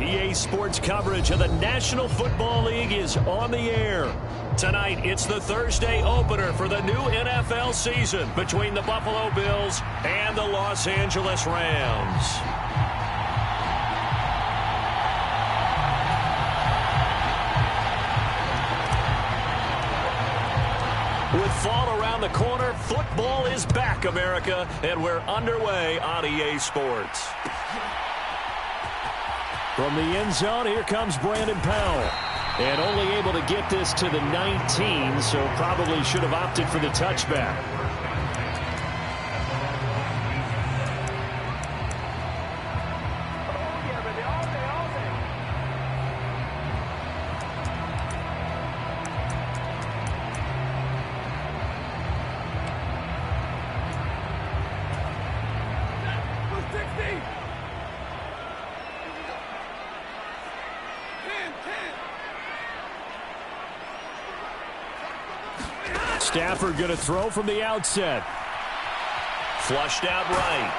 EA Sports coverage of the National Football League is on the air. Tonight, it's the Thursday opener for the new NFL season between the Buffalo Bills and the Los Angeles Rams. With fall around the corner, football is back, America, and we're underway on EA Sports. From the end zone, here comes Brandon Powell. And only able to get this to the 19, so probably should have opted for the touchback. Stafford going to throw from the outset. Flushed out right.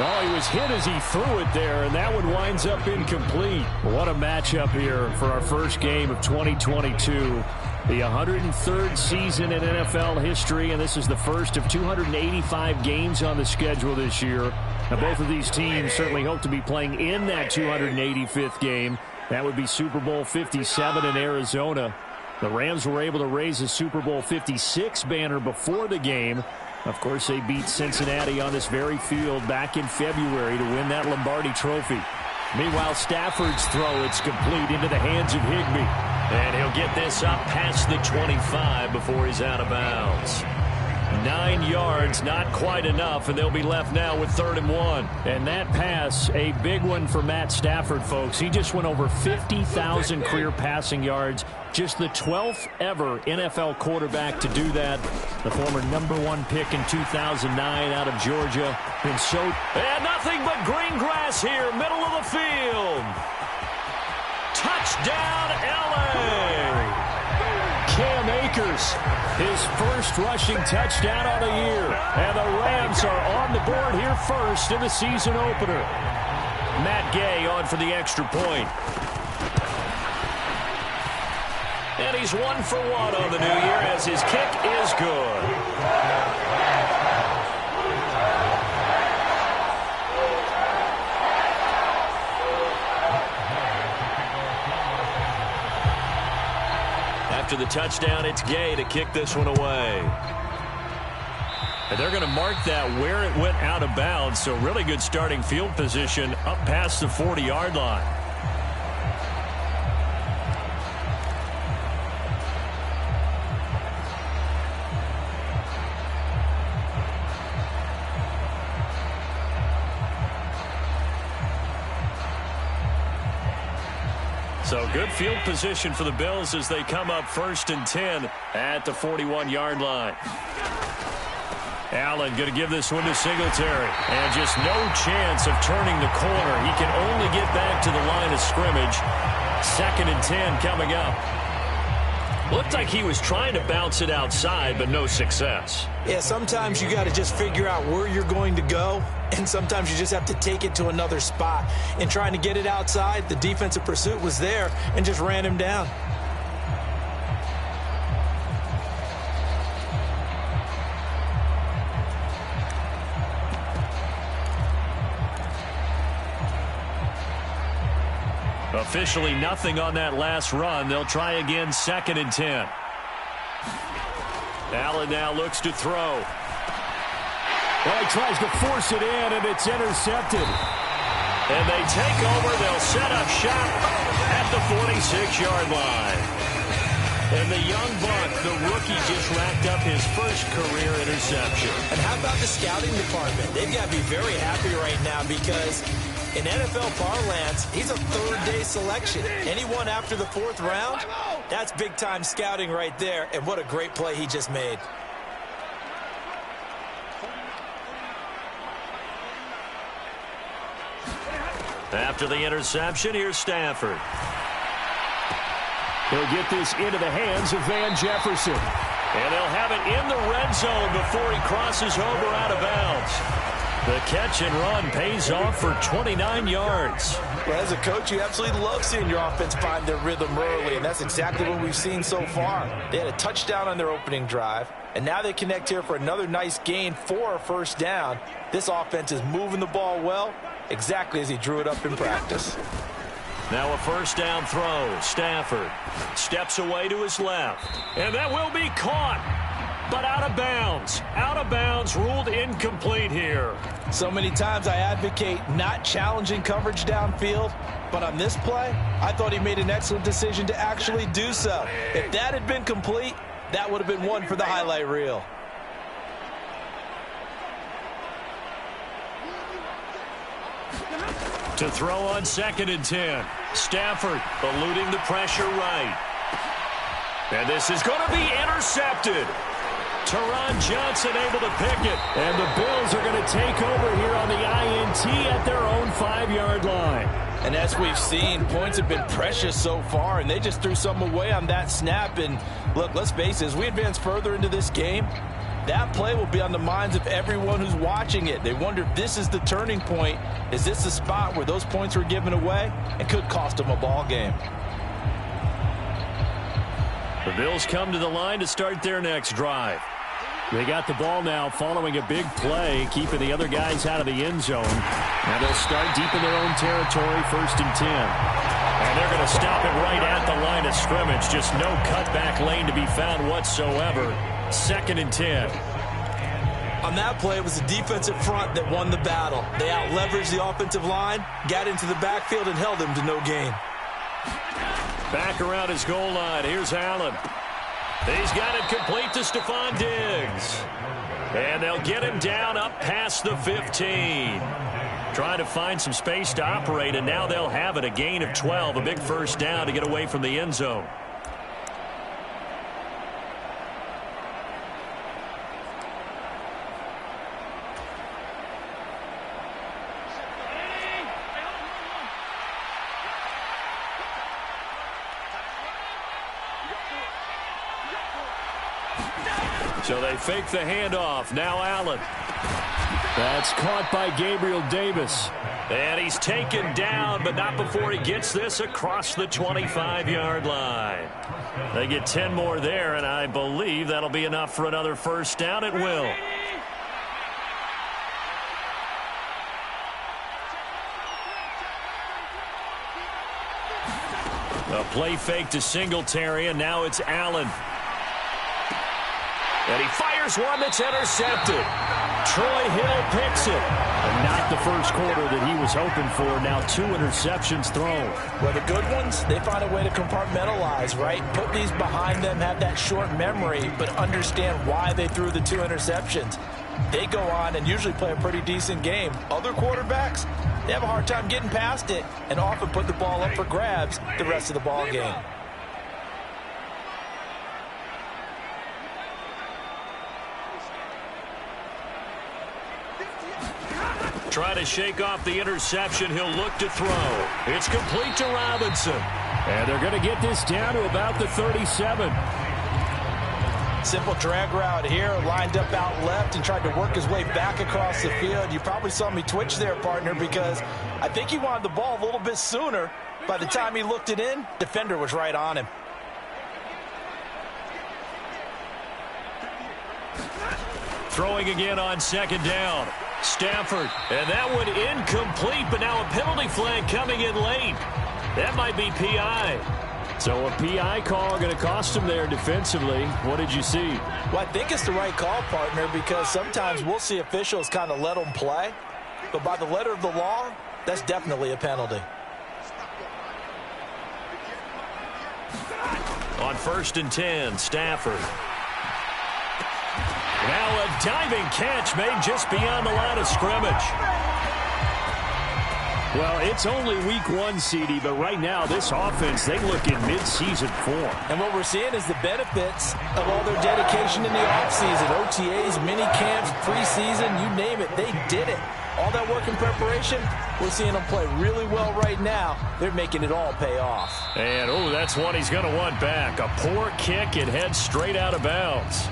Oh, he was hit as he threw it there, and that one winds up incomplete. What a matchup here for our first game of 2022. The 103rd season in NFL history, and this is the first of 285 games on the schedule this year. Now, both of these teams certainly hope to be playing in that 285th game. That would be Super Bowl 57 in Arizona. The Rams were able to raise a Super Bowl 56 banner before the game. Of course, they beat Cincinnati on this very field back in February to win that Lombardi Trophy. Meanwhile, Stafford's throw, it's complete into the hands of Higbee. And he'll get this up past the 25 before he's out of bounds. 9 yards, not quite enough, and they'll be left now with 3rd and 1. And that pass, a big one for Matt Stafford, folks. He just went over 50,000 career passing yards. Just the 12th ever NFL quarterback to do that. The former #1 pick in 2009 out of Georgia. And nothing but green grass here, middle of the field. Touchdown, L.A. Cam Akers, his first rushing touchdown on the year. And the Rams are on the board here first in the season opener. Matt Gay on for the extra point. And he's 1 for 1 on the new year as his kick is good. After the touchdown, it's Gay to kick this one away. And they're going to mark that where it went out of bounds, so really good starting field position up past the 40-yard line. So good field position for the Bills as they come up 1st and 10 at the 41-yard line. Allen going to give this one to Singletary. And just no chance of turning the corner. He can only get back to the line of scrimmage. 2nd and 10 coming up. Looked like he was trying to bounce it outside, but no success. Yeah, sometimes you got to just figure out where you're going to go, and sometimes you just have to take it to another spot. In trying to get it outside, the defensive pursuit was there and just ran him down. Officially nothing on that last run. They'll try again 2nd and 10. Allen now looks to throw. Well, he tries to force it in, and it's intercepted. And they take over. They'll set up shop at the 46-yard line. And the young buck, the rookie, just racked up his first career interception. And how about the scouting department? They've got to be very happy right now because in NFL parlance, he's a 3rd-day selection. Anyone after the 4th round, that's big-time scouting right there. And what a great play he just made. After the interception, here's Stafford. He'll get this into the hands of Van Jefferson. And they'll have it in the red zone before he crosses over out of bounds. The catch and run pays off for 29 yards. Well, as a coach, you absolutely love seeing your offense find their rhythm early, and that's exactly what we've seen so far. They had a touchdown on their opening drive, and now they connect here for another nice gain for a first down. This offense is moving the ball well, exactly as he drew it up in practice. Now a first down throw. Stafford steps away to his left, and that will be caught. But out of bounds. Out of bounds, ruled incomplete here. So many times I advocate not challenging coverage downfield, but on this play, I thought he made an excellent decision to actually do so. If that had been complete, that would have been one for the highlight reel. To throw on 2nd and 10. Stafford eluding the pressure right. And this is going to be intercepted. Teron Johnson able to pick it. And the Bills are going to take over here on the INT at their own 5-yard line. And as we've seen, points have been precious so far, and they just threw some away on that snap. And look, let's face it, as we advance further into this game, that play will be on the minds of everyone who's watching it. They wonder if this is the turning point. Is this the spot where those points were given away and could cost them a ball game? The Bills come to the line to start their next drive. They got the ball now following a big play, keeping the other guys out of the end zone. Now they'll start deep in their own territory, 1st and 10. And they're going to stop it right at the line of scrimmage. Just no cutback lane to be found whatsoever. 2nd and 10. On that play, it was the defensive front that won the battle. They out-leveraged the offensive line, got into the backfield, and held them to no gain. Back around his goal line. Here's Allen. He's got it complete to Stephon Diggs. And they'll get him down up past the 15. Trying to find some space to operate, and now they'll have it. A gain of 12, a big first down to get away from the end zone. So they fake the handoff. Now Allen. That's caught by Gabriel Davis. And he's taken down, but not before he gets this across the 25-yard line. They get 10 more there, and I believe that'll be enough for another first down. It will. A play fake to Singletary, and now it's Allen. And he fires one that's intercepted. Troy Hill picks it. And not the first quarter that he was hoping for. Now 2 interceptions thrown. Well, the good ones, they find a way to compartmentalize, right? Put these behind them, have that short memory, but understand why they threw the 2 interceptions. They go on and usually play a pretty decent game. Other quarterbacks, they have a hard time getting past it and often put the ball up for grabs the rest of the ball game. Trying to shake off the interception. He'll look to throw. It's complete to Robinson. And they're going to get this down to about the 37. Simple drag route here, lined up out left and tried to work his way back across the field. You probably saw me twitch there, partner, because I think he wanted the ball a little bit sooner. By the time he looked it in, defender was right on him. Throwing again on 2nd down. Stafford, and that one incomplete, but now a penalty flag coming in late. That might be PI. So a PI call going to cost him there defensively. What did you see? Well, I think it's the right call, partner, because sometimes we'll see officials kind of let them play. But by the letter of the law, that's definitely a penalty. On 1st and 10, Stafford. Now a diving catch made just beyond the line of scrimmage. Well, it's only week 1, CD, but right now this offense, they look in mid-season form. And what we're seeing is the benefits of all their dedication in the offseason. OTAs, mini camps, preseason, you name it, they did it. All that work in preparation, we're seeing them play really well right now. They're making it all pay off. And, oh, that's one he's going to want back. A poor kick, it heads straight out of bounds.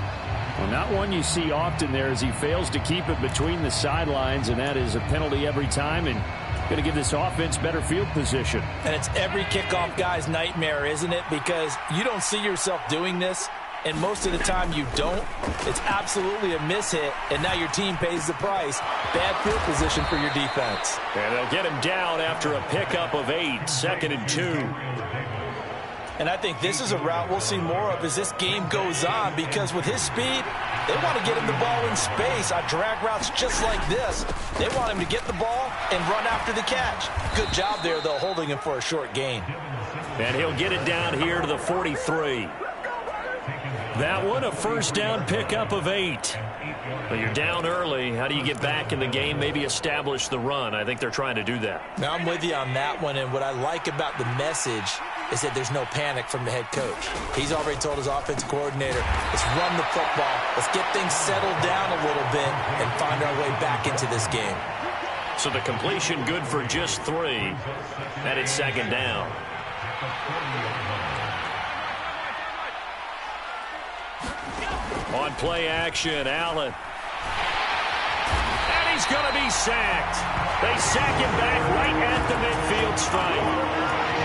Well, not one you see often there as he fails to keep it between the sidelines, and that is a penalty every time, and going to give this offense better field position. And it's every kickoff guy's nightmare, isn't it? Because you don't see yourself doing this, and most of the time you don't. It's absolutely a mishit, and now your team pays the price. Bad field position for your defense. And they'll get him down after a pickup of 8, 2nd and 2. And I think this is a route we'll see more of as this game goes on, because with his speed, they want to get him the ball in space on drag routes just like this. They want him to get the ball and run after the catch. Good job there, though, holding him for a short gain. And he'll get it down here to the 43. That one, a first down pickup of 8. Well, you're down early. How do you get back in the game, maybe establish the run? I think they're trying to do that. Now, I'm with you on that one, and what I like about the message is that there's no panic from the head coach. He's already told his offensive coordinator, let's run the football, let's get things settled down a little bit and find our way back into this game. So the completion good for just 3, and it's 2nd down. On play action, Allen. And he's going to be sacked. They sack him back right at the midfield stripe.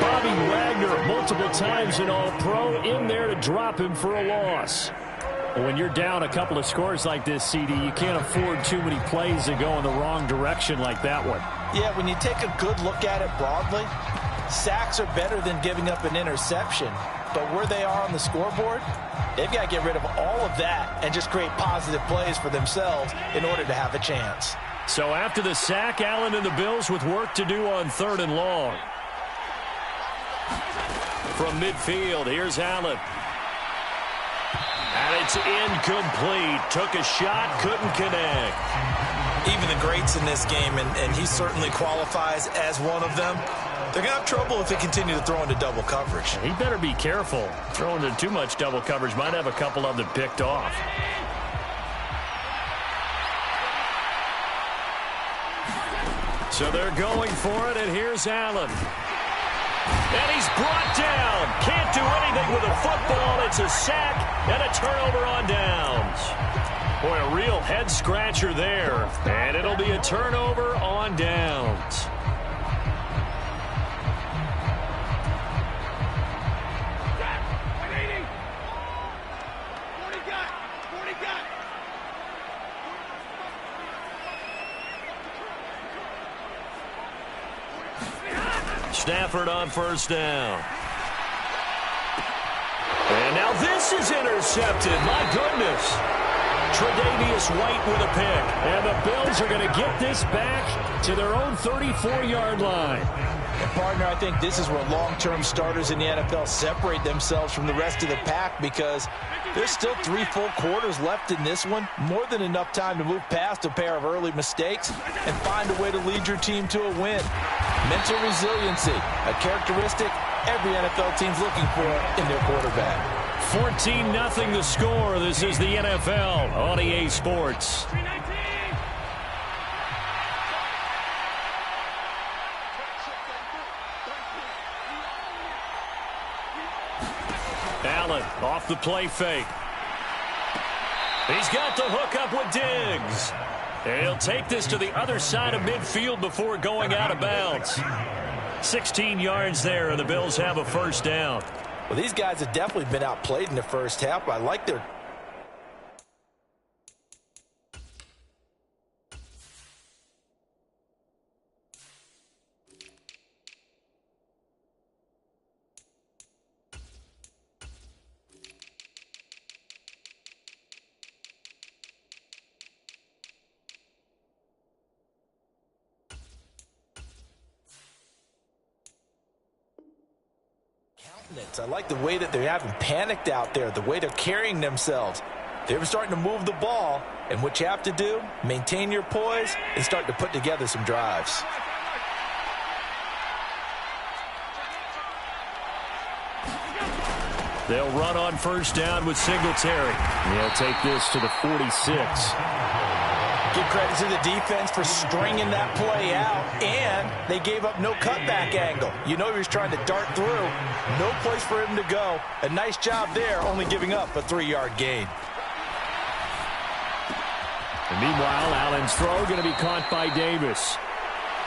Bobby Wagner, multiple times an All-Pro, in there to drop him for a loss. When you're down a couple of scores like this, CD, you can't afford too many plays that go in the wrong direction like that one. Yeah, when you take a good look at it broadly, sacks are better than giving up an interception. But where they are on the scoreboard, they've got to get rid of all of that and just create positive plays for themselves in order to have a chance. So after the sack, Allen and the Bills with work to do on 3rd and long. From midfield, here's Allen. And it's incomplete. Took a shot, couldn't connect. Even the greats in this game, and he certainly qualifies as one of them, they're going to have trouble if they continue to throw into double coverage. He better be careful. Throwing into too much double coverage might have a couple of them picked off. So they're going for it, and here's Allen. And he's brought down. Can't do anything with a football. It's a sack and a turnover on downs. Boy, a real head-scratcher there. And it'll be a turnover on downs. Stafford on first down. And now this is intercepted. My goodness. Tre'Davious White with a pick. And the Bills are going to get this back to their own 34-yard line. And partner, I think this is where long-term starters in the NFL separate themselves from the rest of the pack, because there's still 3 full quarters left in this one. More than enough time to move past a pair of early mistakes and find a way to lead your team to a win. Mental resiliency, a characteristic every NFL team's looking for in their quarterback. 14-0 the score. This is the NFL on EA Sports. Allen off the play fake. He's got the hook up with Diggs. And he'll take this to the other side of midfield before going out of bounds. 16 yards there, and the Bills have a first down. Well, these guys have definitely been outplayed in the first half. I like their... I like the way that they haven't panicked out there, the way they're carrying themselves. They're starting to move the ball, and what you have to do, maintain your poise and start to put together some drives. They'll run on first down with Singletary. They'll take this to the 46. Give credit to the defense for stringing that play out, and they gave up no cutback angle. You know he was trying to dart through. No place for him to go. A nice job there, only giving up a 3-yard gain. And meanwhile, Allen's throw going to be caught by Davis.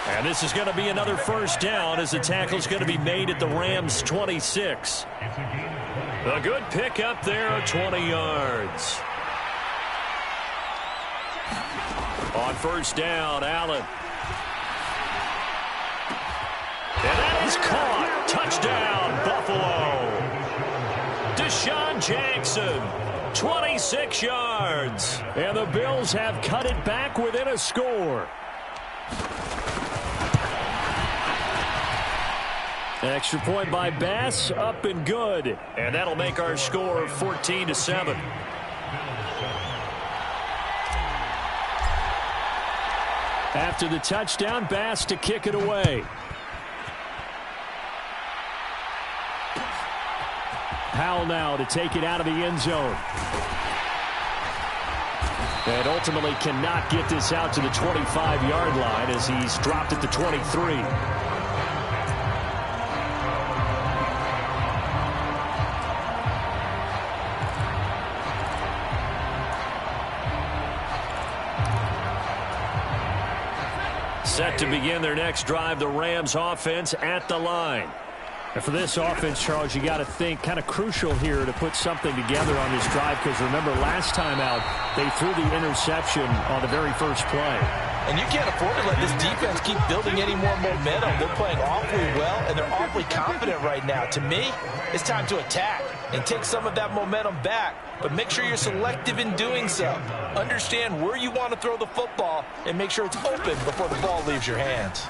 And this is going to be another first down as the tackle's going to be made at the Rams' 26. A good pick up there of 20 yards. On first down, Allen. And that is caught. Touchdown, Buffalo. Deshaun Jackson, 26 yards. And the Bills have cut it back within a score. Extra point by Bass, up and good. And that'll make our score 14-7. After the touchdown, Bass to kick it away. Powell now to take it out of the end zone. And ultimately cannot get this out to the 25-yard line as he's dropped at the 23. Set to begin their next drive, the Rams offense at the line. And for this offense, Charles, you got to think kind of crucial here to put something together on this drive, because remember last time out they threw the interception on the very first play. And you can't afford to let this defense keep building any more momentum. They're playing awfully well, and they're awfully confident right now. To me, it's time to attack and take some of that momentum back, but make sure you're selective in doing so. Understand where you want to throw the football and make sure it's open before the ball leaves your hands.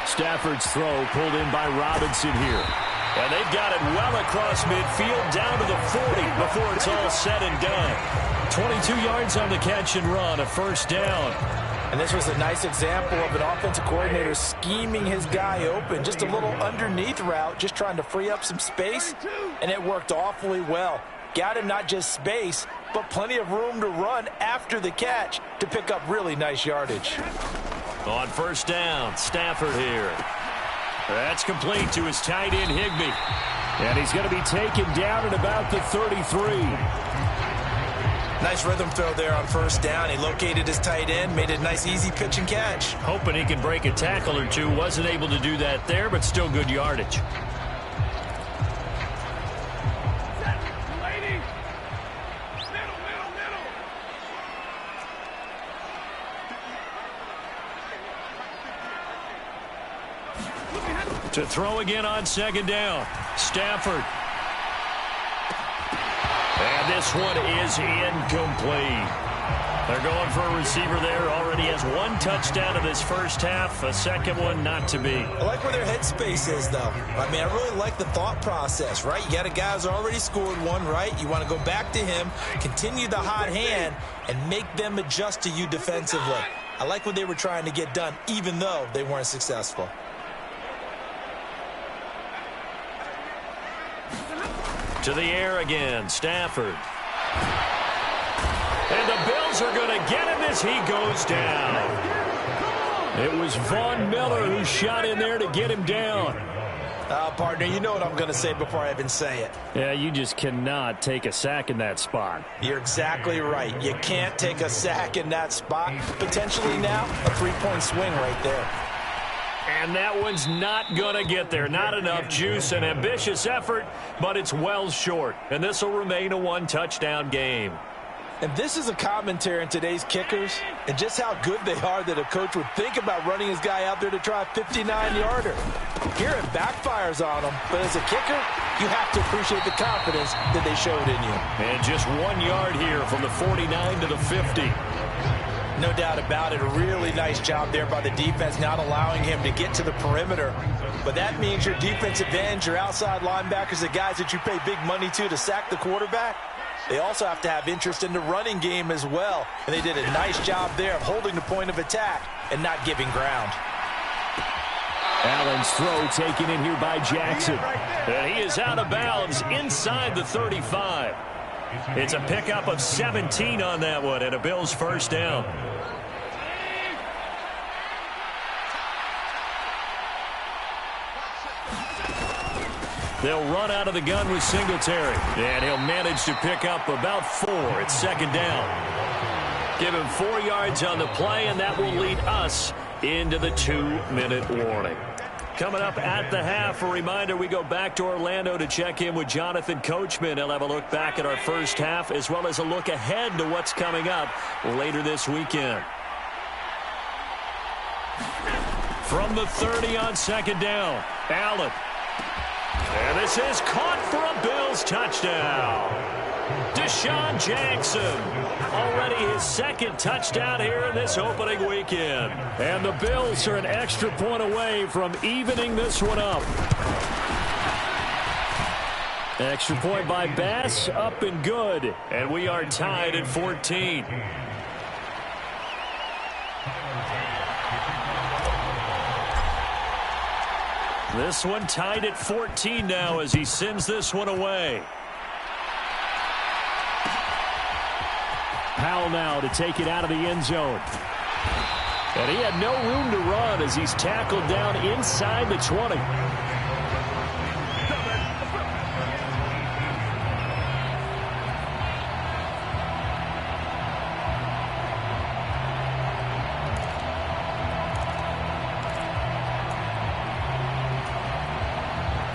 Stafford's throw pulled in by Robinson here. And they've got it well across midfield down to the 40 before it's all said and done. 22 yards on the catch and run, a first down. And this was a nice example of an offensive coordinator scheming his guy open. Just a little underneath route, just trying to free up some space, and it worked awfully well. Got him not just space, but plenty of room to run after the catch to pick up really nice yardage. On first down, Stafford here. That's complete to his tight end, Higbee. And he's going to be taken down at about the 33. Nice rhythm throw there on first down. He located his tight end, made a nice easy pitch and catch. Hoping he can break a tackle or two. Wasn't able to do that there, but still good yardage. To throw again on second down. Stafford. And this one is incomplete. They're going for a receiver there. Already has one touchdown in this first half. A second one not to be. I like where their headspace is, though. I mean, I really like the thought process, right? You got a guy who's already scored one, right? You want to go back to him, continue the hot hand, and make them adjust to you defensively. I like what they were trying to get done, even though they weren't successful. To the air again, Stafford. And the Bills are going to get him as he goes down. It was Von Miller who shot in there to get him down. Partner, you know what I'm going to say before I even say it. Yeah, you just cannot take a sack in that spot. You're exactly right. You can't take a sack in that spot. Potentially now, a three-point swing right there. And that one's not going to get there. Not enough juice. An ambitious effort, but it's well short. And this will remain a one-touchdown game. And this is a commentary on today's kickers and just how good they are that a coach would think about running his guy out there to try a 59-yarder. Here it backfires on him, but as a kicker, you have to appreciate the confidence that they showed in you. And just 1 yard here from the 49 to the 50. No doubt about it. A really nice job there by the defense, not allowing him to get to the perimeter. But that means your defensive ends, your outside linebackers, the guys that you pay big money to sack the quarterback, they also have to have interest in the running game as well. And they did a nice job there of holding the point of attack and not giving ground. Allen's throw taken in here by Jackson. And he is out of bounds inside the 35. It's a pickup of 17 on that one and a Bills first down. They'll run out of the gun with Singletary. And he'll manage to pick up about 4. It's second down. Give him 4 yards on the play, and that will lead us into the 2-minute warning. Coming up at the half, a reminder, we go back to Orlando to check in with Jonathan Coachman. He'll have a look back at our first half, as well as a look ahead to what's coming up later this weekend. From the 30 on second down, Allen. And this is caught for a Bills touchdown. Deshaun Jackson, already his second touchdown here in this opening weekend. And the Bills are an extra point away from evening this one up. Extra point by Bass, up and good. And we are tied at 14. This one tied at 14 now as he sends this one away. Powell now to take it out of the end zone. And he had no room to run as he's tackled down inside the 20.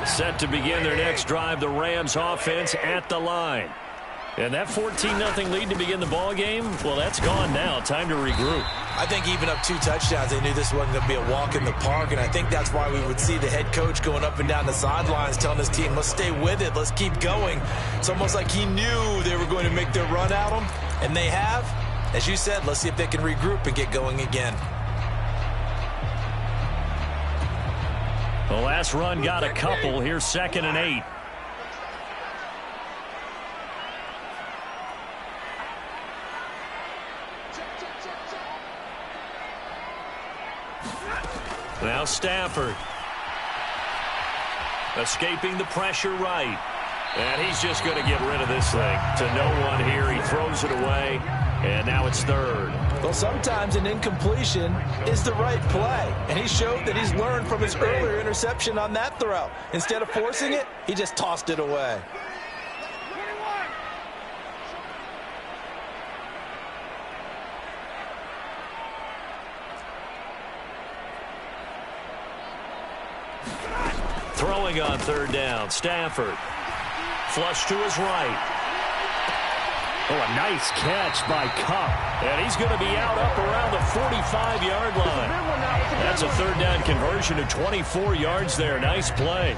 Set to begin their next drive, the Rams offense at the line. And that 14-0 lead to begin the ball game, well, that's gone now. Time to regroup. I think even up 2 touchdowns, they knew this wasn't going to be a walk in the park, and I think that's why we would see the head coach going up and down the sidelines telling his team, let's stay with it, let's keep going. It's almost like he knew they were going to make their run at him, and they have. As you said, let's see if they can regroup and get going again. The last run got a couple. Here's 2nd and 8. Now Stafford. Escaping the pressure right. And he's just going to get rid of this thing to no one here. He throws it away. And now it's 3rd. Well, sometimes an incompletion is the right play. And he showed that he's learned from his earlier interception on that throw. Instead of forcing it, he just tossed it away. Throwing on 3rd down, Stafford. Flush to his right. Oh, a nice catch by Kupp. And he's going to be out up around the 45-yard line. That's a 3rd down conversion to 24 yards there. Nice play.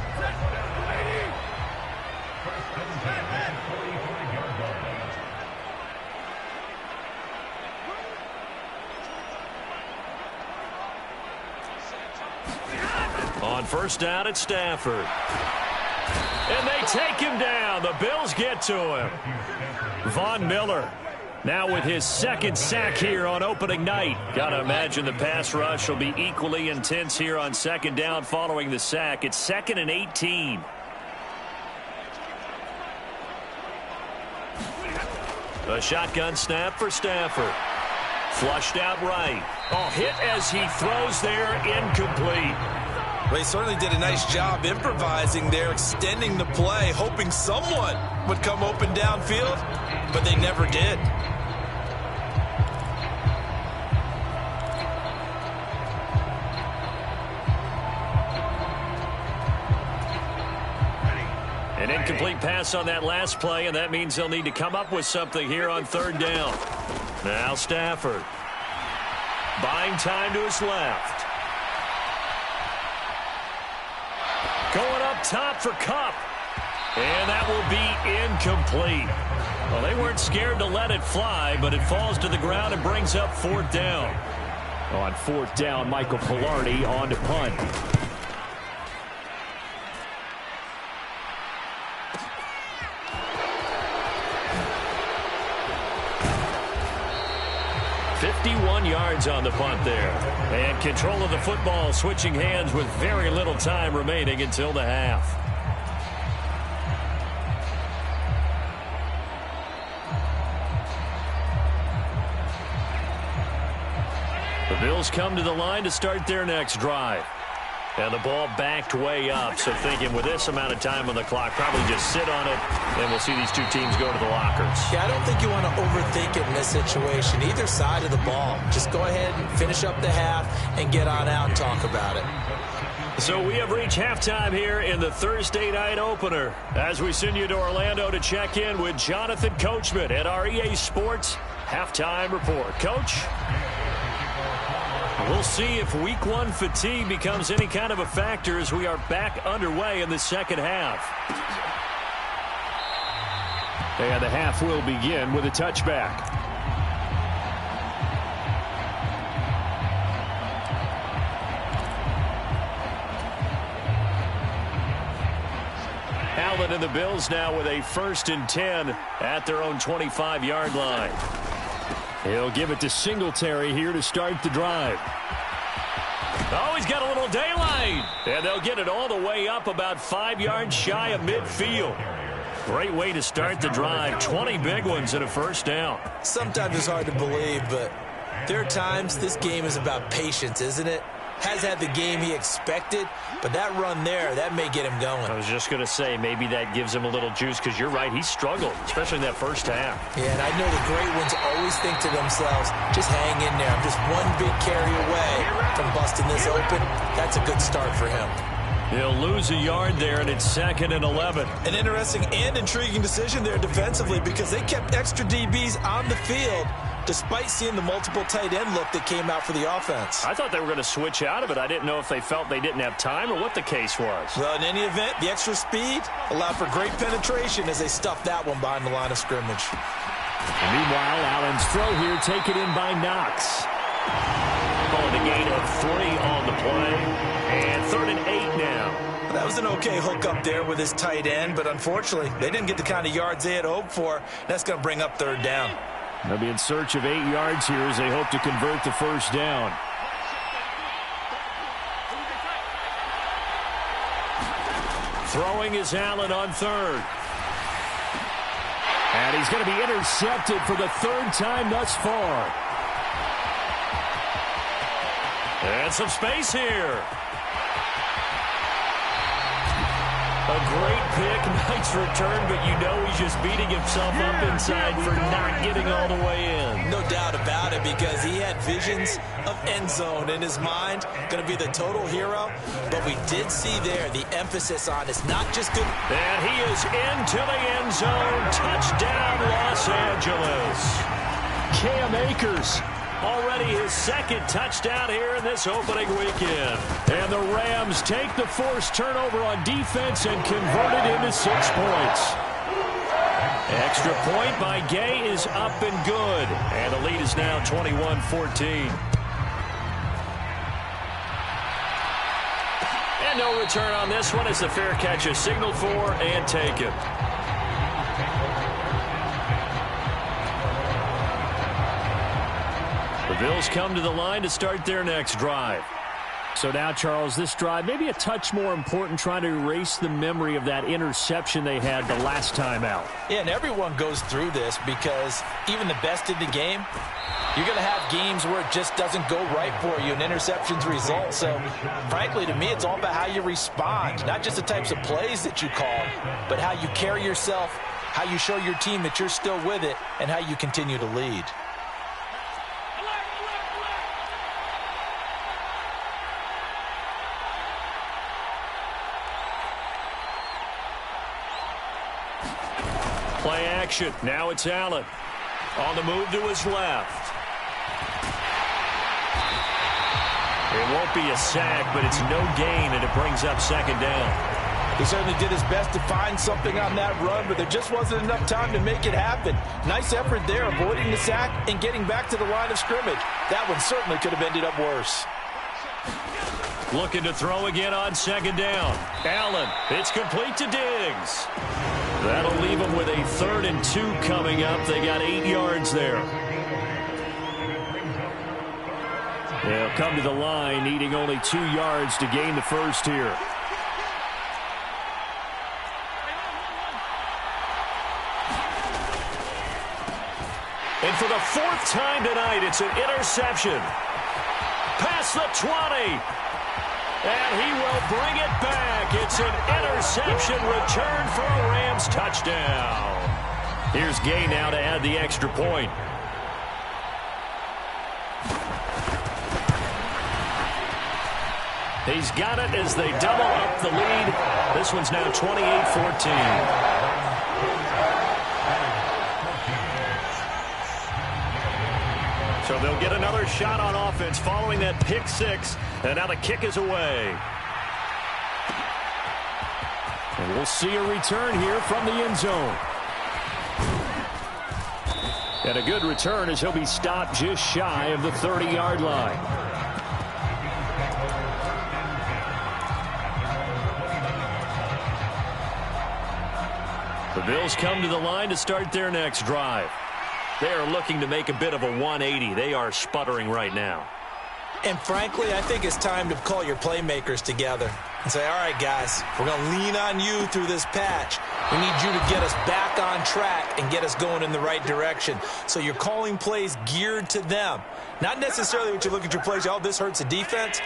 On 1st down, it's Stafford. And they take him down. The Bills get to him. Von Miller now with his 2nd sack here on opening night. Got to imagine the pass rush will be equally intense here on 2nd down following the sack. It's 2nd and 18. A shotgun snap for Stafford. Flushed out right. Oh, hit as he throws there, incomplete. Well, he certainly did a nice job improvising there, extending the play, hoping someone would come open downfield, but they never did. An incomplete pass on that last play, and that means they'll need to come up with something here on 3rd down. Now Stafford. Buying time to his left. Going up top for Kupp. And that will be incomplete. Well, they weren't scared to let it fly, but it falls to the ground and brings up 4th down. On 4th down, Michael Pilardi on to punt. Yards on the punt there. And control of the football switching hands with very little time remaining until the half. The Bills come to the line to start their next drive. And the ball backed way up, so thinking with this amount of time on the clock, probably just sit on it, and we'll see these two teams go to the lockers. Yeah, I don't think you want to overthink it in this situation. Either side of the ball. Just go ahead and finish up the half and get on out and talk about it. So we have reached halftime here in the Thursday night opener as we send you to Orlando to check in with Jonathan Coachman at our EA Sports Halftime Report. Coach? We'll see if week one fatigue becomes any kind of a factor as we are back underway in the second half. And the half will begin with a touchback. Allen and the Bills now with a 1st and 10 at their own 25-yard line. He'll give it to Singletary here to start the drive. Oh, he's got a little daylight. And they'll get it all the way up about 5 yards shy of midfield. Great way to start the drive. 20 big ones and a first down. Sometimes it's hard to believe, but there are times this game is about patience, isn't it? Has had the game he expected, but that run there, that may get him going. I was just going to say, maybe that gives him a little juice, because you're right, he struggled, especially in that first half. Yeah, and I know the great ones always think to themselves, just hang in there. I'm just one big carry away from busting this open. That's a good start for him. He'll lose a yard there, and it's 2nd and 11. An interesting and intriguing decision there defensively, because they kept extra DBs on the field despite seeing the multiple tight end look that came out for the offense. I thought they were going to switch out of it. I didn't know if they felt they didn't have time or what the case was. Well, in any event, the extra speed allowed for great penetration as they stuffed that one behind the line of scrimmage. And meanwhile, Allen's throw here taken in by Knox. Calling a gain of 3 on the play. And 3rd and 8 now. That was an okay hook up there with his tight end, but unfortunately, they didn't get the kind of yards they had hoped for. That's going to bring up 3rd down. They'll be in search of 8 yards here as they hope to convert the first down. Throwing is Allen on 3rd. And he's going to be intercepted for the 3rd time thus far. And some space here. A great pick, nice return, but you know he's just beating himself up inside for not getting all the way in. No doubt about it, because he had visions of end zone in his mind. Going to be the total hero, but we did see there the emphasis on it's not just good. And he is into the end zone. Touchdown, Los Angeles. Cam Akers. Already his 2nd touchdown here in this opening weekend. And the Rams take the forced turnover on defense and convert it into 6 points. Extra point by Gay is up and good. And the lead is now 21-14. And no return on this one as the fair catch is signaled for and taken. The Bills come to the line to start their next drive. So now, Charles, this drive maybe a touch more important, trying to erase the memory of that interception they had the last time out. Yeah, and everyone goes through this because even the best in the game, you're going to have games where it just doesn't go right for you, and interceptions result. So, frankly, to me, it's all about how you respond, not just the types of plays that you call, but how you carry yourself, how you show your team that you're still with it, and how you continue to lead. Play action. Now it's Allen. On the move to his left. It won't be a sack, but it's no gain, and it brings up 2nd down. He certainly did his best to find something on that run, but there just wasn't enough time to make it happen. Nice effort there, avoiding the sack and getting back to the line of scrimmage. That one certainly could have ended up worse. Looking to throw again on 2nd down. Allen, it's complete to Diggs. That'll leave them with a 3rd and 2 coming up. They got 8 yards there. They'll come to the line, needing only 2 yards to gain the first here. And for the 4th time tonight, it's an interception. Past the 20. And he will bring it back. It's an interception return for a Rams touchdown. Here's Gay now to add the extra point. He's got it as they double up the lead. This one's now 28-14. So they'll get another shot on offense following that pick six. And now the kick is away. And we'll see a return here from the end zone. And a good return as he'll be stopped just shy of the 30-yard line. The Bills come to the line to start their next drive. They are looking to make a bit of a 180. They are sputtering right now. And frankly, I think it's time to call your playmakers together and say, all right, guys, we're going to lean on you through this patch. We need you to get us back on track and get us going in the right direction. So you're calling plays geared to them. Not necessarily what you look at your plays, oh, this hurts the defense.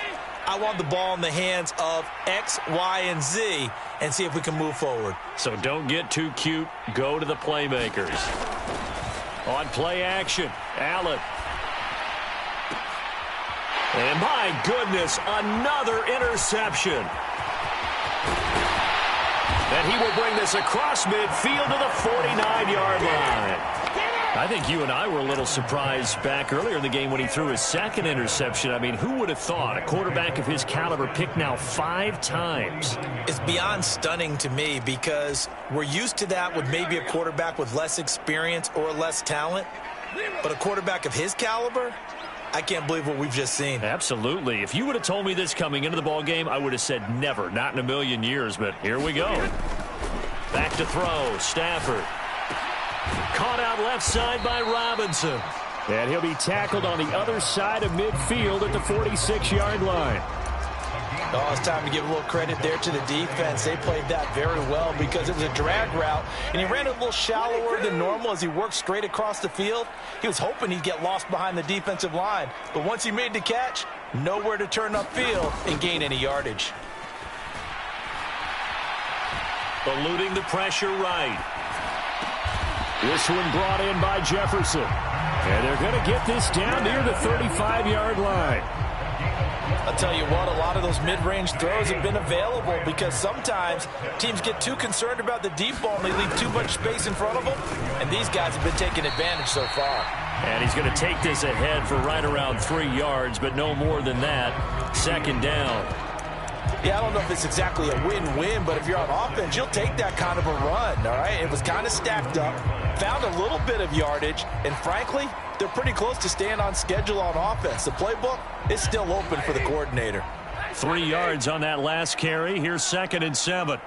I want the ball in the hands of X, Y, and Z and see if we can move forward. So don't get too cute. Go to the playmakers. On play action, Allen. And my goodness, another interception. And he will bring this across midfield to the 49-yard line. I think you and I were a little surprised back earlier in the game when he threw his second interception. I mean, who would have thought a quarterback of his caliber picked now 5 times? It's beyond stunning to me because we're used to that with maybe a quarterback with less experience or less talent. But a quarterback of his caliber, I can't believe what we've just seen. Absolutely. If you would have told me this coming into the ball game, I would have said never, not in a million years. But here we go. Back to throw, Stafford. Caught out left side by Robinson. And he'll be tackled on the other side of midfield at the 46-yard line. Oh, it's time to give a little credit there to the defense. They played that very well because it was a drag route, and he ran a little shallower than normal as he worked straight across the field. He was hoping he'd get lost behind the defensive line, but once he made the catch, nowhere to turn upfield and gain any yardage. Eluding the pressure right. This one brought in by Jefferson. And they're going to get this down near the 35-yard line. I'll tell you what, a lot of those mid-range throws have been available because sometimes teams get too concerned about the deep ball and they leave too much space in front of them. And these guys have been taking advantage so far. And he's going to take this ahead for right around 3 yards, but no more than that. Second down. Yeah, I don't know if it's exactly a win-win, but if you're on offense, you'll take that kind of a run, all right? It was kind of stacked up, found a little bit of yardage, and frankly, they're pretty close to staying on schedule on offense. The playbook is still open for the coordinator. 3 yards on that last carry. Here's 2nd and 7.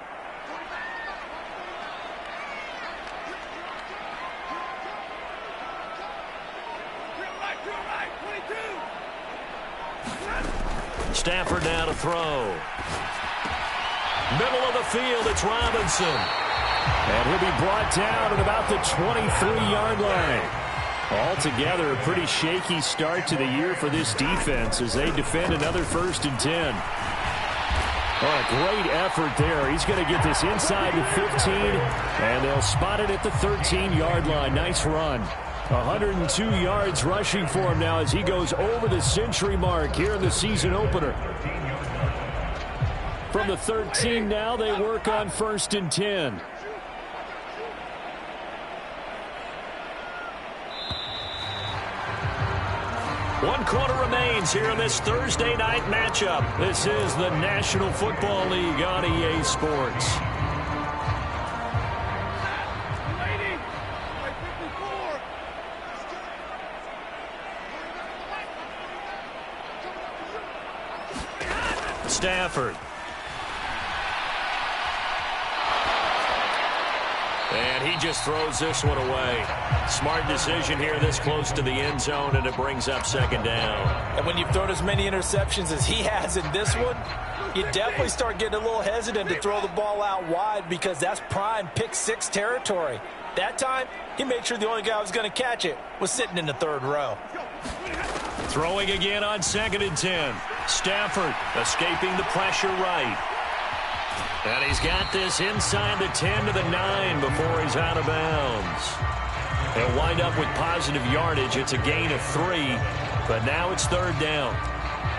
Stafford now to throw. Middle of the field, it's Robinson. And he'll be brought down at about the 23-yard line. Altogether, a pretty shaky start to the year for this defense as they defend another 1st and 10. Oh, a great effort there. He's going to get this inside the 15, and they'll spot it at the 13-yard line. Nice run. 102 yards rushing for him now as he goes over the century mark here in the season opener. From the 13 now, they work on 1st and 10. One quarter remains here in this Thursday night matchup. This is the National Football League on EA Sports. Stafford. And he just throws this one away. Smart decision here this close to the end zone, and it brings up 2nd down. And when you've thrown as many interceptions as he has in this one, you definitely start getting a little hesitant to throw the ball out wide because that's prime pick 6 territory. That time, he made sure the only guy who was going to catch it was sitting in the 3rd row. Throwing again on 2nd and 10. Stafford escaping the pressure right. And he's got this inside the 10 to the 9 before he's out of bounds. He'll wind up with positive yardage. It's a gain of 3, but now it's 3rd down.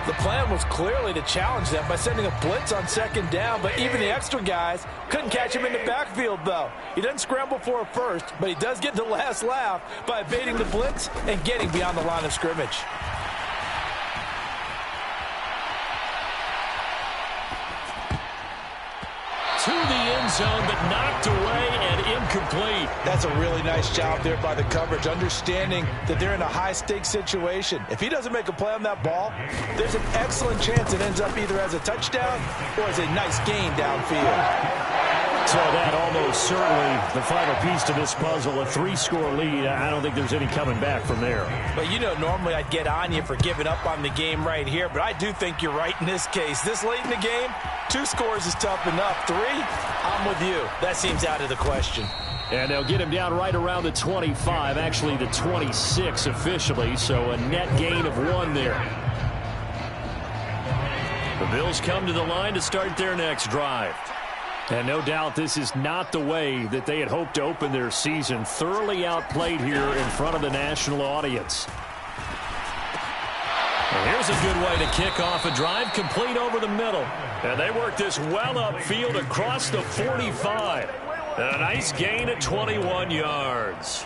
The plan was clearly to challenge them by sending a blitz on 2nd down, but even the extra guys couldn't catch him in the backfield, though. He doesn't scramble for a first, but he does get the last laugh by evading the blitz and getting beyond the line of scrimmage. To the end zone, but knocked away and incomplete. That's a really nice job there by the coverage, understanding that they're in a high-stakes situation. If he doesn't make a play on that ball, there's an excellent chance it ends up either as a touchdown or as a nice gain downfield. So that almost certainly the final piece to this puzzle, a 3-score lead. I don't think there's any coming back from there. But you know, normally I'd get on you for giving up on the game right here, but I do think you're right in this case. This late in the game, 2 scores is tough enough. 3, I'm with you. That seems out of the question. And they'll get him down right around the 25, actually the 26 officially, so a net gain of 1 there. The Bills come to the line to start their next drive. And no doubt this is not the way that they had hoped to open their season. Thoroughly outplayed here in front of the national audience. And here's a good way to kick off a drive, complete over the middle. And they work this well upfield across the 45. And a nice gain of 21 yards.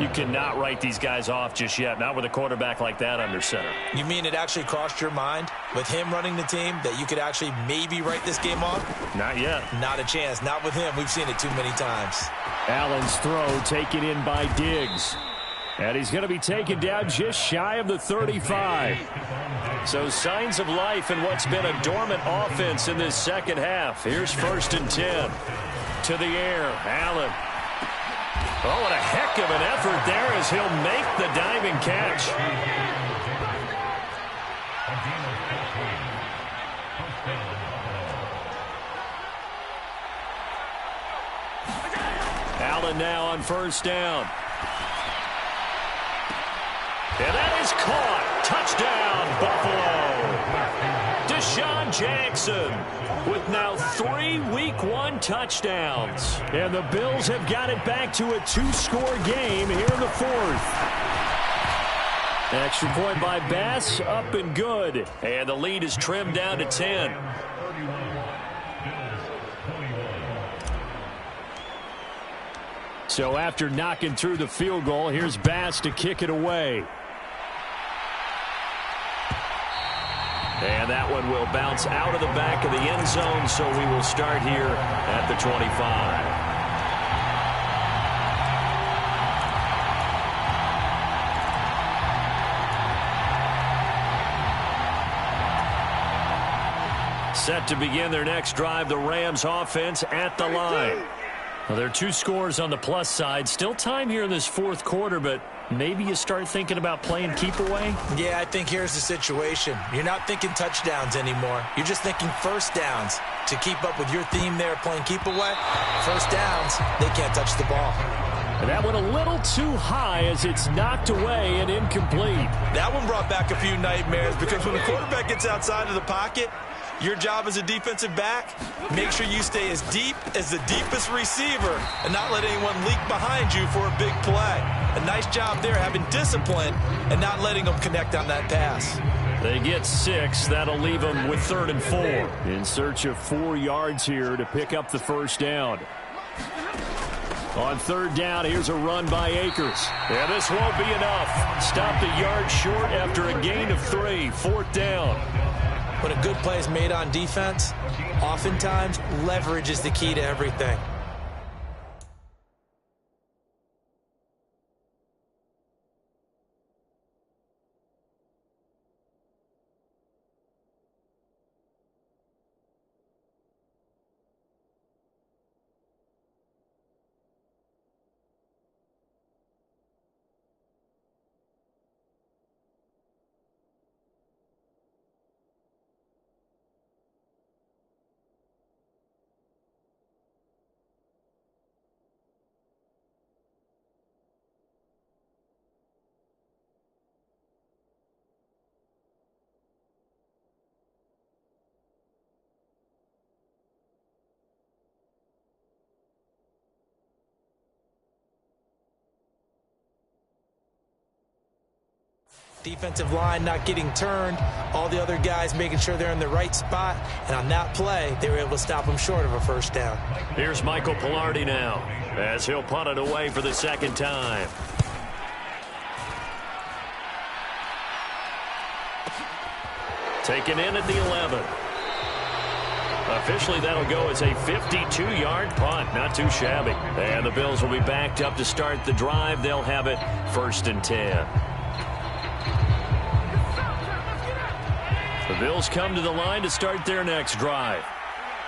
You cannot write these guys off just yet, not with a quarterback like that under center. You mean it actually crossed your mind with him running the team that you could actually maybe write this game off? Not yet. Not a chance. Not with him. We've seen it too many times. Allen's throw taken in by Diggs. And he's going to be taken down just shy of the 35. So signs of life in what's been a dormant offense in this second half. Here's 1st and 10. To the air, Allen. Oh, what a heck of an effort there as he'll make the diving catch. Allen now on 1st down. And that is caught. Touchdown, Buffalo. Deshaun Jackson with now 3 Week 1 touchdowns. And the Bills have got it back to a 2-score game here in the 4th. Extra point by Bass, up and good. And the lead is trimmed down to 10. So after knocking through the field goal, here's Bass to kick it away. And that one will bounce out of the back of the end zone, so we will start here at the 25. Set to begin their next drive, the Rams offense at the line. Well, there are 2 scores on the plus side. Still time here in this 4th quarter, but maybe you start thinking about playing keep away? Yeah, I think here's the situation. You're not thinking touchdowns anymore. You're just thinking 1st downs. To keep up with your theme there, playing keep away, 1st downs, they can't touch the ball. And that went a little too high as it's knocked away and incomplete. That one brought back a few nightmares because when the quarterback gets outside of the pocket, your job as a defensive back, make sure you stay as deep as the deepest receiver and not let anyone leak behind you for a big play. A nice job there having discipline and not letting them connect on that pass. They get 6. That'll leave them with 3rd and 4. In search of 4 yards here to pick up the 1st down. On 3rd down, here's a run by Akers. Yeah, this won't be enough. Stopped a yard short after a gain of 3. 4th down. When a good play is made on defense, oftentimes leverage is the key to everything. Defensive line not getting turned. All the other guys making sure they're in the right spot. And on that play, they were able to stop him short of a first down. Here's Michael Pilardi now as he'll punt it away for the second time. Taken in at the 11. Officially, that'll go as a 52-yard punt. Not too shabby. And the Bills will be backed up to start the drive. They'll have it 1st and 10. The Bills come to the line to start their next drive.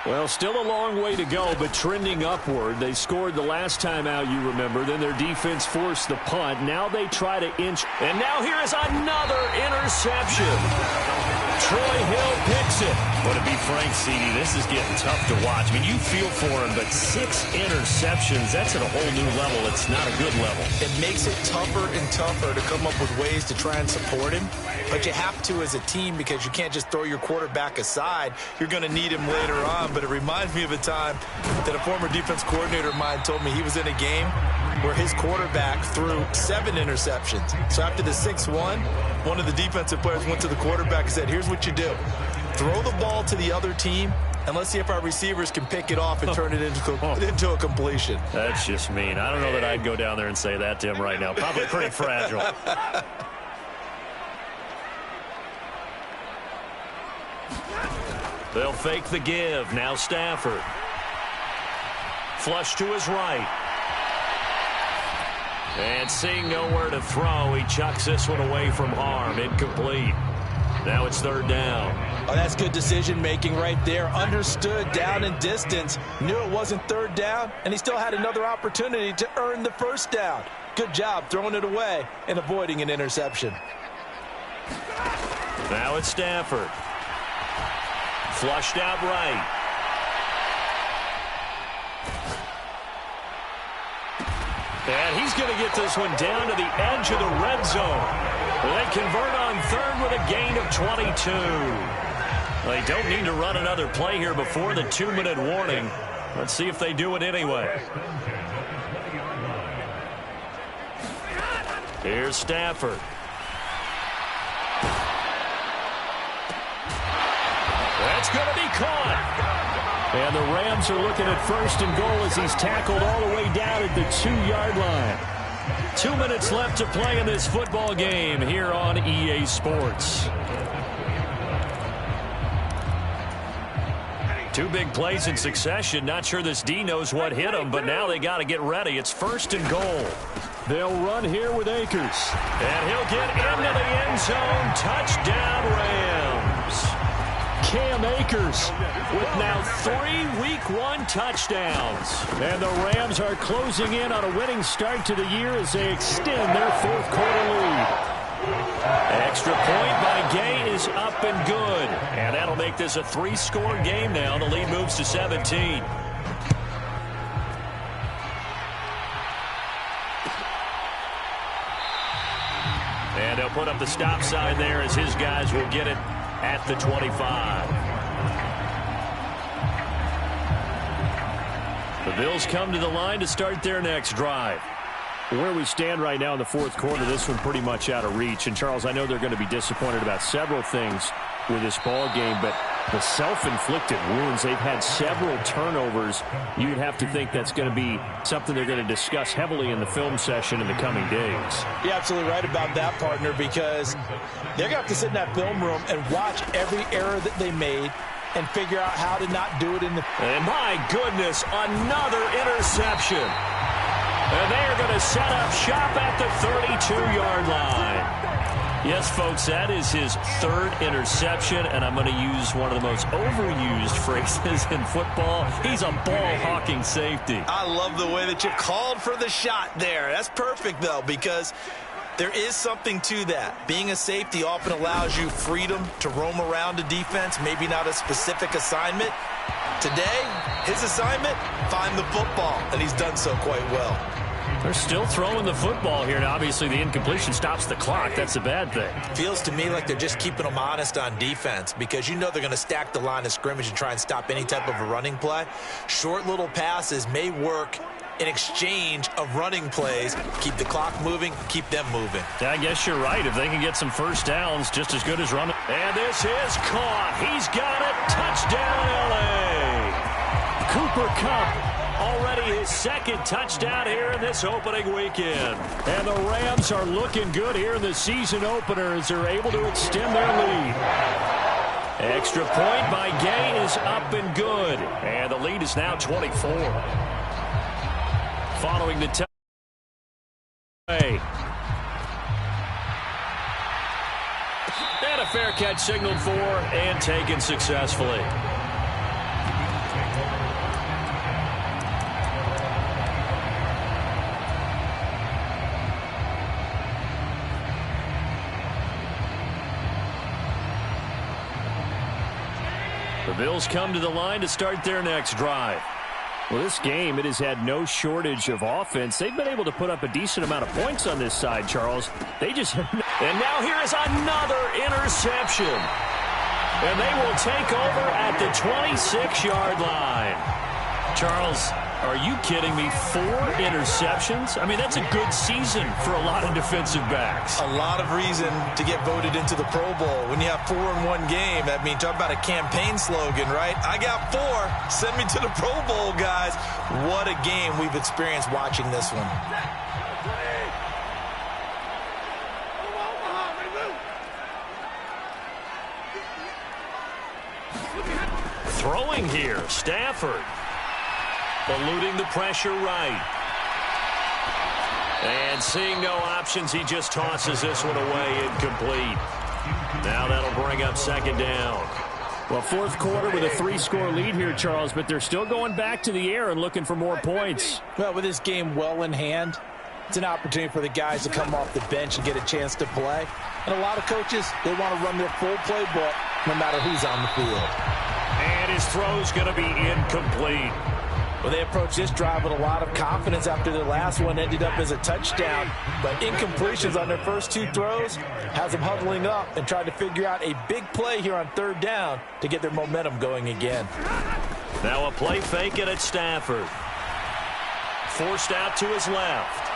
Well, still a long way to go, but trending upward. They scored the last time out, you remember. Then their defense forced the punt. Now they try to inch. And now here is another interception. Troy Hill picks it. But to be frank, CD, this is getting tough to watch. I mean, you feel for him, but 6 interceptions, that's at a whole new level. It's not a good level. It makes it tougher and tougher to come up with ways to try and support him. But you have to as a team because you can't just throw your quarterback aside. You're going to need him later on. But it reminds me of a time that a former defense coordinator of mine told me he was in a game where his quarterback threw 7 interceptions. So after the 6-1, one of the defensive players went to the quarterback and said, here's what you do. Throw the ball to the other team, and let's see if our receivers can pick it off and turn it into a completion. That's just mean. I don't know that I'd go down there and say that to him right now. Probably pretty fragile. They'll fake the give. Now Stafford. Flush to his right. And seeing nowhere to throw, he chucks this one away from harm. Incomplete. Now it's 3rd down. Oh, that's good decision-making right there. Understood down and distance. Knew it wasn't 3rd down, and he still had another opportunity to earn the 1st down. Good job throwing it away and avoiding an interception. Now it's Stafford. Flushed out right. And he's going to get this one down to the edge of the red zone. They convert on 3rd with a gain of 22. They don't need to run another play here before the 2-minute warning. Let's see if they do it anyway. Here's Stafford. That's going to be caught. And the Rams are looking at 1st and goal as he's tackled all the way down at the 2-yard line. 2 minutes left to play in this football game here on EA Sports. 2 big plays in succession. Not sure this D knows what hit him, but now they got to get ready. It's 1st and goal. They'll run here with Akers. And he'll get into the end zone. Touchdown, Rams. Cam Akers with now 3 Week 1 touchdowns. And the Rams are closing in on a winning start to the year as they extend their 4th quarter lead. Extra point by Gay is up and good. And that'll make this a 3-score game now. The lead moves to 17. And they'll put up the stop sign there as his guys will get it at the 25. The Bills come to the line to start their next drive. Where we stand right now in the 4th quarter, this one pretty much out of reach. And, Charles, I know they're going to be disappointed about several things with this ball game, but the self-inflicted wounds, they've had several turnovers. You'd have to think that's going to be something they're going to discuss heavily in the film session in the coming days. You're absolutely right about that, partner, because they're going to have to sit in that film room and watch every error that they made and figure out how to not do it in the... And my goodness, another interception. And they are going to set up shop at the 32-yard line. Yes, folks, that is his 3rd interception, and I'm going to use one of the most overused phrases in football. He's a ball-hawking safety. I love the way that you called for the shot there. That's perfect, though, because there is something to that. Being a safety often allows you freedom to roam around a defense, maybe not a specific assignment. Today, his assignment, find the football, and he's done so quite well. They're still throwing the football here, and obviously the incompletion stops the clock. That's a bad thing. Feels to me like they're just keeping them honest on defense because you know they're going to stack the line of scrimmage and try and stop any type of a running play. Short little passes may work an exchange of running plays. Keep the clock moving, keep them moving. Yeah, I guess you're right. If they can get some first downs, just as good as running. And this is caught. He's got it. Touchdown, L.A. Cooper Kupp. Already his second touchdown here in this opening weekend. And the Rams are looking good here in the season opener as they're able to extend their lead. Extra point by Gay is up and good. And the lead is now 24. Following the touchdown. And a fair catch signaled for and taken successfully. The Bills come to the line to start their next drive. Well, this game, it has had no shortage of offense. They've been able to put up a decent amount of points on this side, Charles. They just... And now here is another interception. And they will take over at the 26-yard line. Charles, are you kidding me? 4 interceptions? I mean, that's a good season for a lot of defensive backs. A lot of reason to get voted into the Pro Bowl. When you have 4 in one game, I mean, talk about a campaign slogan, right? I got 4. Send me to the Pro Bowl, guys. What a game we've experienced watching this one. Throwing here, Stafford. Eluding the pressure right. And seeing no options, he just tosses this one away, incomplete. Now that'll bring up second down. Well, fourth quarter with a 3-score lead here, Charles, but they're still going back to the air and looking for more points. Well, with this game well in hand, it's an opportunity for the guys to come off the bench and get a chance to play. And a lot of coaches, they want to run their full playbook no matter who's on the field. And his throw's going to be incomplete. Well, they approached this drive with a lot of confidence after their last one ended up as a touchdown. But incompletions on their first 2 throws has them huddling up and trying to figure out a big play here on third down to get their momentum going again. Now a play fake it at Stafford. Forced out to his left.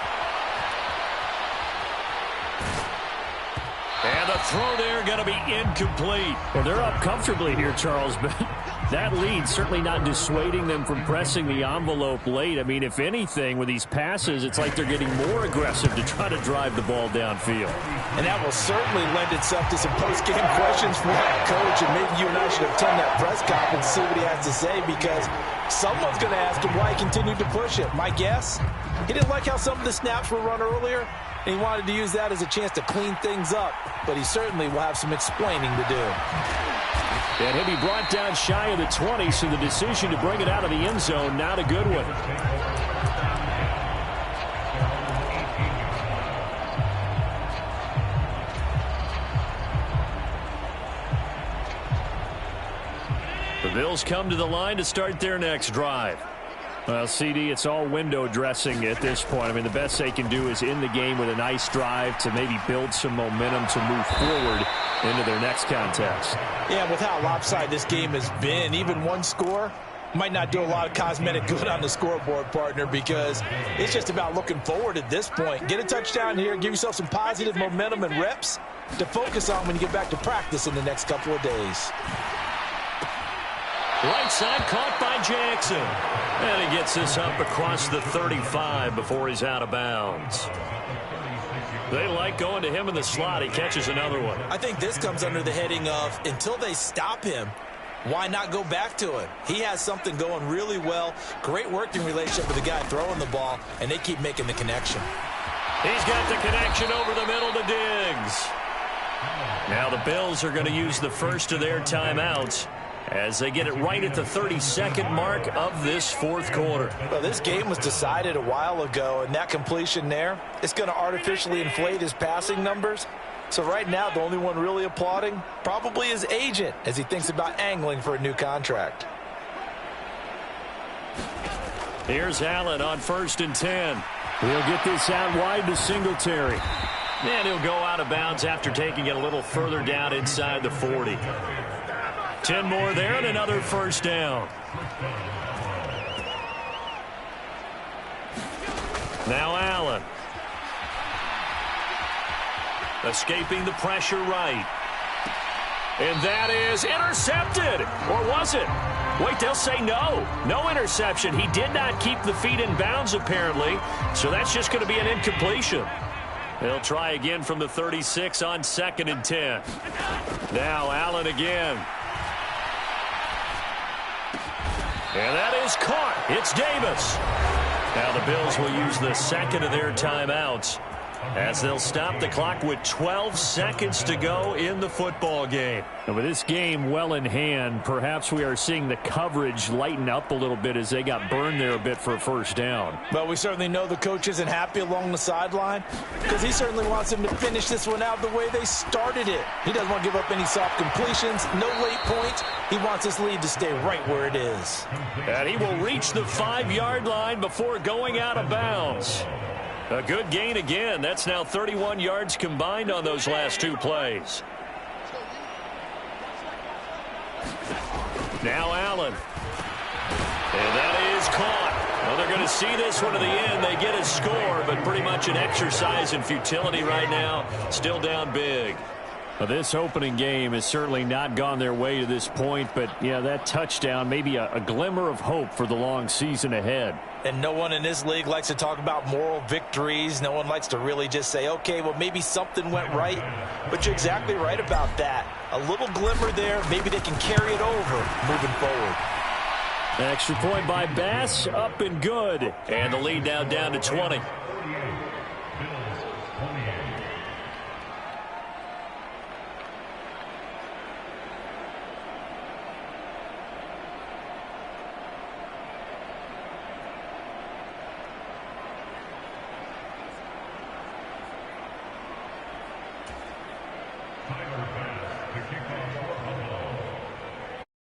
And the throw there going to be incomplete. Well, they're up comfortably here, Charles, but that lead certainly not dissuading them from pressing the envelope late. I mean, if anything, with these passes, it's like they're getting more aggressive to try to drive the ball downfield. And that will certainly lend itself to some post-game questions for that coach, and maybe you and I should attend that press conference and see what he has to say, because someone's going to ask him why he continued to push it. My guess, he didn't like how some of the snaps were run earlier, and he wanted to use that as a chance to clean things up, but he certainly will have some explaining to do. And he'll be brought down shy of the 20, so the decision to bring it out of the end zone, not a good one. The Bills come to the line to start their next drive. Well, CD, it's all window dressing at this point. I mean, the best they can do is end the game with a nice drive to maybe build some momentum to move forward into their next contest. Yeah, with how lopsided this game has been, even one score might not do a lot of cosmetic good on the scoreboard, partner, because it's just about looking forward at this point. Get a touchdown here, give yourself some positive momentum and reps to focus on when you get back to practice in the next couple of days. Right side caught by Jackson. And he gets this up across the 35 before he's out of bounds. They like going to him in the slot. He catches another one. I think this comes under the heading of, until they stop him, why not go back to him? He has something going really well. Great working relationship with the guy throwing the ball, and they keep making the connection. He's got the connection over the middle to Diggs. Now the Bills are going to use the first of their timeouts as they get it right at the 32nd mark of this fourth quarter. Well, this game was decided a while ago, and that completion there, it's going to artificially inflate his passing numbers. So right now, the only one really applauding probably his agent as he thinks about angling for a new contract. Here's Allen on 1st and 10. He'll get this out wide to Singletary. And he'll go out of bounds after taking it a little further down inside the 40. 10 more there and another first down. Now Allen. Escaping the pressure right. And that is intercepted. Or was it? Wait, they'll say no. No interception. He did not keep the feet in bounds, apparently. So that's just going to be an incompletion. They'll try again from the 36 on 2nd and 10. Now Allen again. And that is caught. It's Davis. Now the Bills will use the second of their timeouts as they'll stop the clock with 12 seconds to go in the football game. And with this game well in hand, perhaps we are seeing the coverage lighten up a little bit as they got burned there a bit for a first down. But we certainly know the coach isn't happy along the sideline because he certainly wants them to finish this one out the way they started it. He doesn't want to give up any soft completions, no late points. He wants his lead to stay right where it is. And he will reach the 5-yard line before going out of bounds. A good gain again. That's now 31 yards combined on those last 2 plays. Now Allen. And that is caught. Well, they're going to see this one to the end. They get a score, but pretty much an exercise in futility right now. Still down big. Well, this opening game has certainly not gone their way to this point, but, yeah, that touchdown, maybe a glimmer of hope for the long season ahead. And no one in this league likes to talk about moral victories. No one likes to really just say, okay, well, maybe something went right. But you're exactly right about that. A little glimmer there. Maybe they can carry it over moving forward. Extra point by Bass, up and good. And the lead now down to 20.